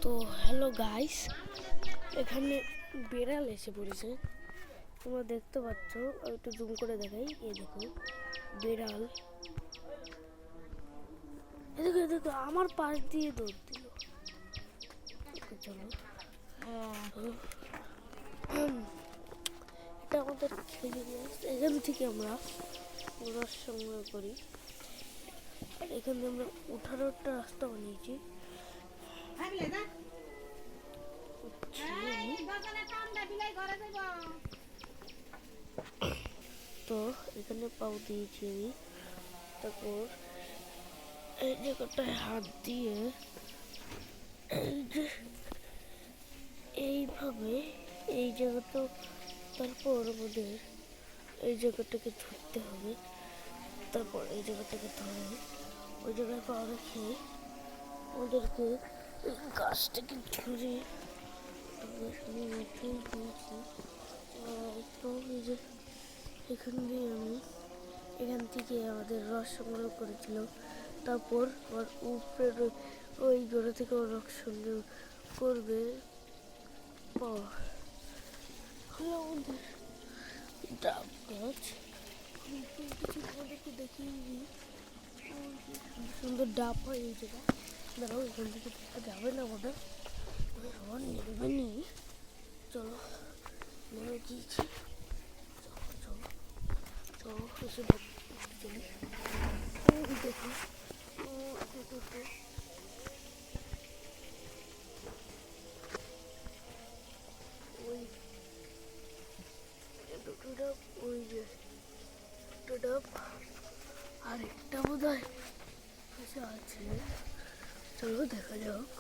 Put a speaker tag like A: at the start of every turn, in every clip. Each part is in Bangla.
A: তো হ্যালো গাইস, এখানে বেড়াল এসে পড়েছে। তোমরা দেখতে পাচ্ছ, একটু জুম করে দেখাই। এই দেখো বেড়াল, দেখো দেখো আমার পাশ দিয়ে দৌড় দিল। চলো, এটা আমাদের খেয়ে এখান থেকে আমরা রস সংগ্রহ করি। আর এখান থেকে আমরা উঠার একটা রাস্তা বানিয়েছি। তো এখানে পাও দিয়েছি আমি। তারপর এই জায়গাটায় হাত দিয়ে এইভাবে এই জায়গাটা, তারপর আমাদের এই জায়গাটাকে ধরতে হবে। তারপর এই জায়গাটাকে ধরে ওই জায়গায় পা রেখে আমাদেরকে এই গাছটাকে ধরে তো এই যে এখান দিয়ে আমি এখান থেকে আমাদের রস সংগ্রহ করেছিল। তারপর আমার উপরের ওই গোড়া থেকে রস সংগ্রহ করবে। আমাদের ডাব গাছ তোমাদেরকে দেখিয়ে দিই, সুন্দর ডাব হয় এই জায়গা। দাঁড়াও, এখান থেকে দেখা যাবে না আমাদের, সবার নেবে নি। চলো, নেমে গিয়েছি। চলো চলো এসে চলি। দেখো ওই দুটো ডাব, ওই যে দুটো ডাব, আর একটা বোধ হয় আছে। চলো দেখা যাক।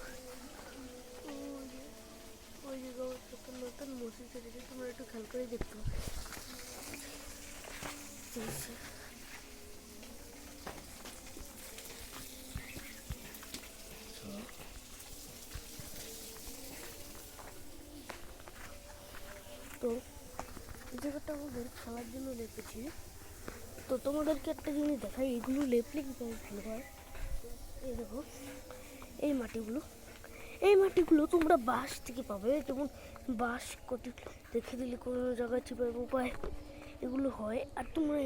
A: ওই জায়গা নতুন নতুন মসজিদ এসেছে, তোমরা একটু খেয়াল করে দেখতে পাবে। তো এই জায়গাটা আমাদের খেলার জন্য লেপেছি। তো তোমাদেরকে একটা জিনিস দেখাই, এগুলো লেপলে কীভাবে ভালো হয়। এই দেখো এই মাটিগুলো তোমরা বাঁশ থেকে পাবে। যেমন বাঁশ কত রেখে দিলে কোনো জায়গায় চিপাবে উপায় এগুলো হয়। আর তোমরা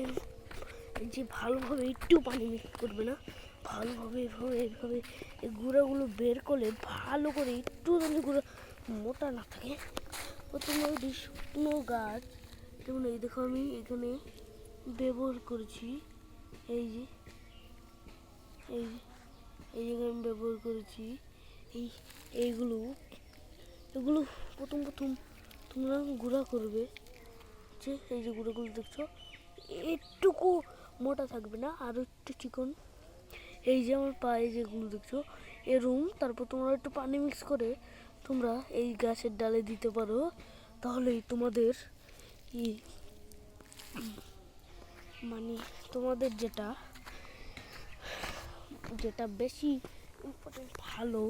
A: যে ভালোভাবে একটু পানি মিক্স করবে না, ভালোভাবে এইভাবে এই গুঁড়াগুলো বের করলে ভালো করে, একটু যদি গুঁড়া মোটা না থাকে, ও তোমরা যদি শুকনো গাছ, যেমন এই দেখো আমি এখানে ব্যবহার করেছি, এই যে এই জায়গায় আমি ব্যবহার করেছি এগুলো প্রথম তোমরা গুঁড়া করবে। যে এই যে গুঁড়োগুলো দেখছো, একটুকু মোটা থাকবে না, আর একটু চিকন। এই যে আমার পায়ে যেগুলো দেখছো এরম, তারপর তোমরা একটু পানি মিক্স করে তোমরা এই গাছের ডালে দিতে পারো। তাহলেই তোমাদের মানে তোমাদের যেটা বেশি ইম্পর্টেন্ট ভালো,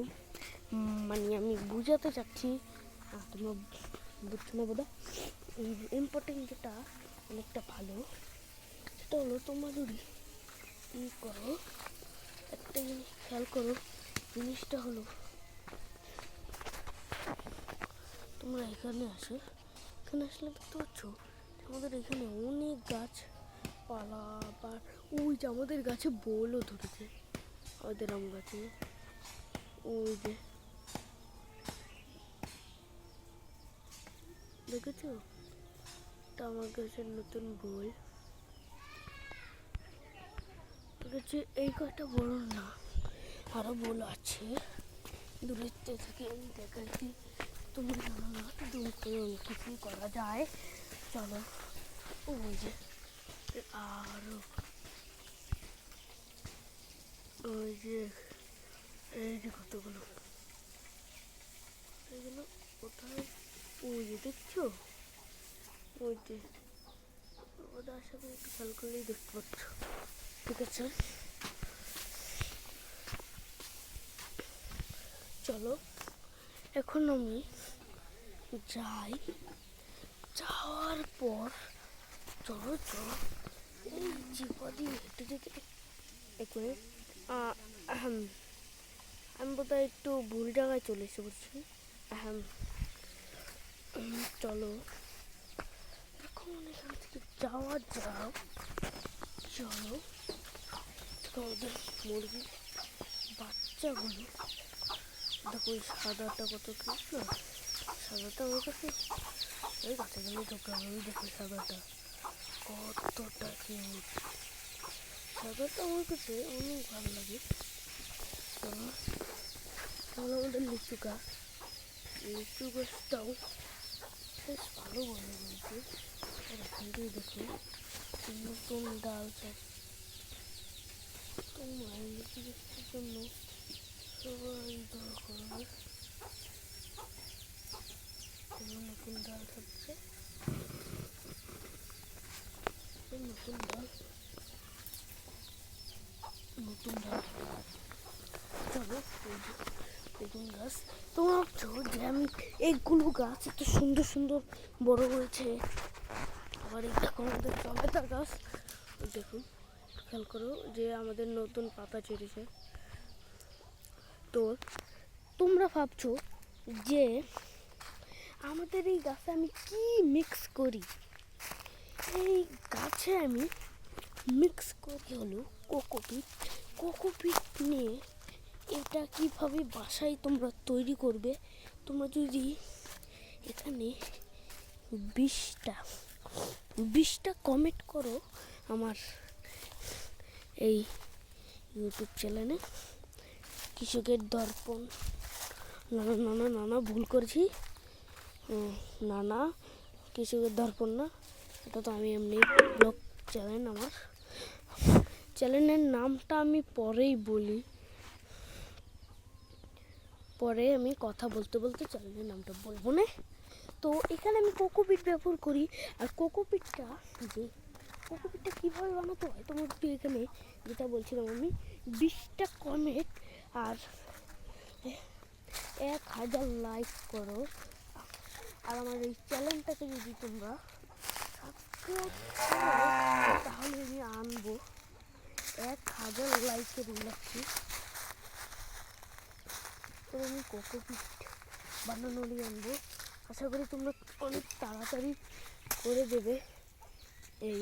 A: মানে আমি বুঝাতে চাচ্ছি, তোমরা বুঝছো না বোধ হয়। ইম্পর্টেন্ট যেটা অনেকটা ভালো, সেটা হলো তোমরা যদি করো, একটা জিনিস খেয়াল করো। জিনিসটা হলো তোমরা এখানে আসলে দেখতে পাচ্ছ আমাদের এখানে অনেক গাছ পালা, বা ওই যে আমাদের গাছে বলও ধরেছে, আমাদের আম গাছে। ওই যে দেখেছো, এটা আমার গাছের নতুন বল। দেখেছি এই কয়টা বড় না, আরো বল আছে। দূরের থেকে আমি দেখাচ্ছি, তুমি জানো না কিছু করা যায়। চলো, ওই যে আরো ওই যে এই যে কতগুলো, এগুলো কোথায়? ওই যে দেখছো, ওই যে ওটা আশা করি একটু খেয়াল করলেই দেখতে পাচ্ছ। ঠিক আছে, চলো এখন আমি যাই। যাওয়ার পর চলো এই চিপা দিয়ে হেঁটে যেতে এক মিনিট। আমি বোধহয় একটু ভুল জায়গায় চলে এসে পড়ছি। হ্যাঁ, চলো এখন এখান থেকে যাওয়া যাও। চলো আমাদের মুরগি বাচ্চাগুলো দেখো, ওই সাদাটা কত কিউট না। সাদাটা আমার কাছে ওই গাছে গেলে ঢোকানো, দেখো সাদাটা কতটা কিউট। সাদাটা আমার কাছে অনেক ভালো লাগে। তাহলে আমাদের লিচু গাছটাও বেশ ভালো বলে বলছে। আর এখান থেকে দেখো নতুন ডাল সব তোমার লিচু গাছের জন্য সবাই দোয়া করবে। নতুন ডাল হচ্ছে, নতুন ডাল চলো বেগুন গাছ। তোমরা ভাবছো যে আমি এইগুলো গাছ এত সুন্দর সুন্দর বড় হয়েছে। আবার এই দেখো আমাদের টমেটো গাছ, দেখুন খেয়াল করো যে আমাদের নতুন পাতা ছেড়েছে। তো তোমরা ভাবছো যে আমাদের এই গাছে আমি কি মিক্স করি। এই গাছে আমি মিক্স করি হলো কোকোপিট নিয়ে। এটা কিভাবে বাসায় তোমরা তৈরি করবে, তোমরা যদি এখানে 20টা কমেন্ট করো আমার এই ইউটিউব চ্যানেলে, কৃষকের দর্পণ। না ভুল করেছি, না কৃষকের দর্পণ না, এটা তো আমি এমনি ব্লগ চ্যানেল। আমার চ্যানেলের নামটা আমি পরেই বলি, পরে আমি কথা বলতে বলতে চ্যানেলের নামটা বলবো না। তো এখানে আমি কোকোপিট ব্যবহার করি। আর কোকোপিটটা কীভাবে বানাতে হয় তোমার একটু এখানে যেটা বলছিলাম আমি, 20টা কমেন্ট আর 1000 লাইক করো। আর আমার এই চ্যানেলটাকে যদি তোমরা সাবস্ক্রাইব করো তাহলে আমি আনবো 1000 লাইকের লাগছি। তো আমি কোকোপিট বানানোরই আনবো। আশা করি তোমরা অনেক তাড়াতাড়ি করে দেবে। এই